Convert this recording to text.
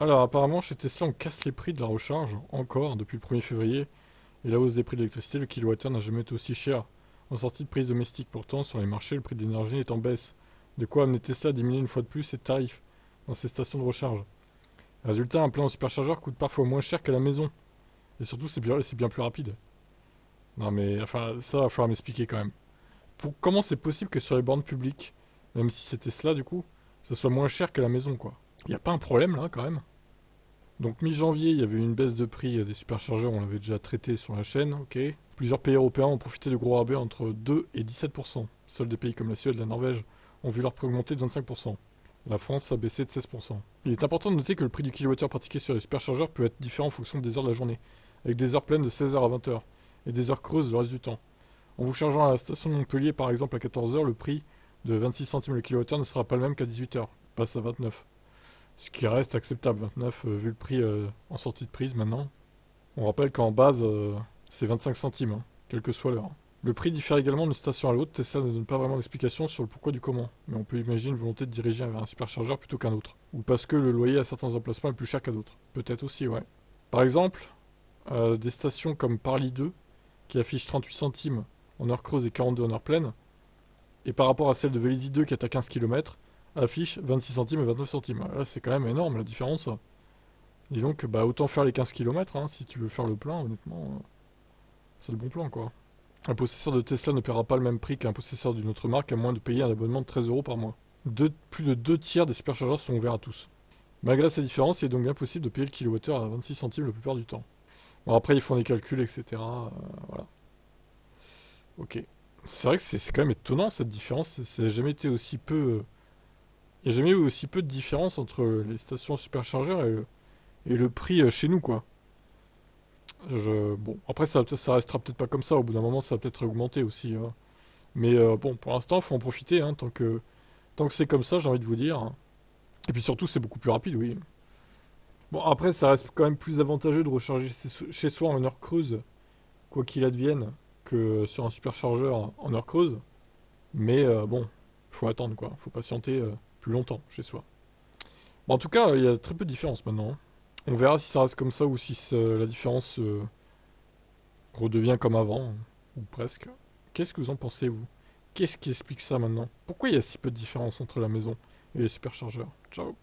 Alors apparemment chez Tesla on casse les prix de la recharge, encore, depuis le 1er février, et la hausse des prix de l'électricité, le kilowattheure n'a jamais été aussi cher. En sortie de prise domestique pourtant, sur les marchés, le prix de l'énergie est en baisse. De quoi amener Tesla à diminuer une fois de plus ses tarifs dans ses stations de recharge. Résultat, un plein au superchargeur coûte parfois moins cher qu'à la maison. Et surtout c'est bien plus rapide. Non mais enfin ça va falloir m'expliquer quand même. Comment c'est possible que sur les bornes publiques, même si c'est Tesla du coup, ça soit moins cher qu'à la maison quoi. Y a pas un problème là quand même? Donc mi-janvier, il y avait eu une baisse de prix des superchargeurs, on l'avait déjà traité sur la chaîne, ok. Plusieurs pays européens ont profité de gros rabais entre 2 et 17%. Seuls des pays comme la Suède et la Norvège ont vu leur prix augmenter de 25%. La France a baissé de 16%. Il est important de noter que le prix du kilowattheure pratiqué sur les superchargeurs peut être différent en fonction des heures de la journée, avec des heures pleines de 16h à 20h et des heures creuses le reste du temps. En vous chargeant à la station de Montpellier par exemple à 14h, le prix de 26 centimes le kilowattheure ne sera pas le même qu'à 18h, passe à 29. Ce qui reste acceptable, 29 vu le prix en sortie de prise maintenant. On rappelle qu'en base c'est 25 centimes, hein, quelle que soit l'heure. Le prix diffère également d'une station à l'autre, Tesla ne donne pas vraiment d'explication sur le pourquoi du comment, mais on peut imaginer une volonté de diriger vers un superchargeur plutôt qu'un autre. Ou parce que le loyer à certains emplacements est plus cher qu'à d'autres. Peut-être aussi, ouais. Par exemple, des stations comme Parly 2, qui affichent 38 centimes en heure creuse et 42 en heure pleine, et par rapport à celle de Vélizy 2 qui est à 15 km, affiche 26 centimes et 29 centimes. Là, c'est quand même énorme la différence. Et donc, bah, autant faire les 15 km, hein, si tu veux faire le plein, honnêtement, c'est le bon plan, quoi. Un possesseur de Tesla ne paiera pas le même prix qu'un possesseur d'une autre marque, à moins de payer un abonnement de 13 euros par mois. Plus de 2 tiers des superchargeurs sont ouverts à tous. Malgré ces différences, il est donc bien possible de payer le kilowattheure à 26 centimes la plupart du temps. Bon, après, ils font des calculs, etc. Voilà. Ok. C'est vrai que c'est quand même étonnant cette différence. Ça n'a jamais été aussi peu. Il n'y a jamais eu aussi peu de différence entre les stations superchargeurs et le prix chez nous, quoi. Bon, après, ça restera peut-être pas comme ça. Au bout d'un moment, ça va peut-être augmenter aussi, hein. Mais bon, pour l'instant, faut en profiter, hein, tant que c'est comme ça, j'ai envie de vous dire, hein. Et puis surtout, c'est beaucoup plus rapide, oui. Bon, après, ça reste quand même plus avantageux de recharger chez soi en heure creuse, quoi qu'il advienne, que sur un superchargeur en heure creuse. Mais bon, faut attendre, quoi. Faut patienter plus longtemps chez soi. Bon, en tout cas, il y a très peu de différence maintenant, hein. On verra si ça reste comme ça ou si la différence redevient comme avant, ou presque. Qu'est-ce que vous en pensez, vous? Qu'est-ce qui explique ça maintenant? Pourquoi il y a si peu de différence entre la maison et les superchargeurs? Ciao.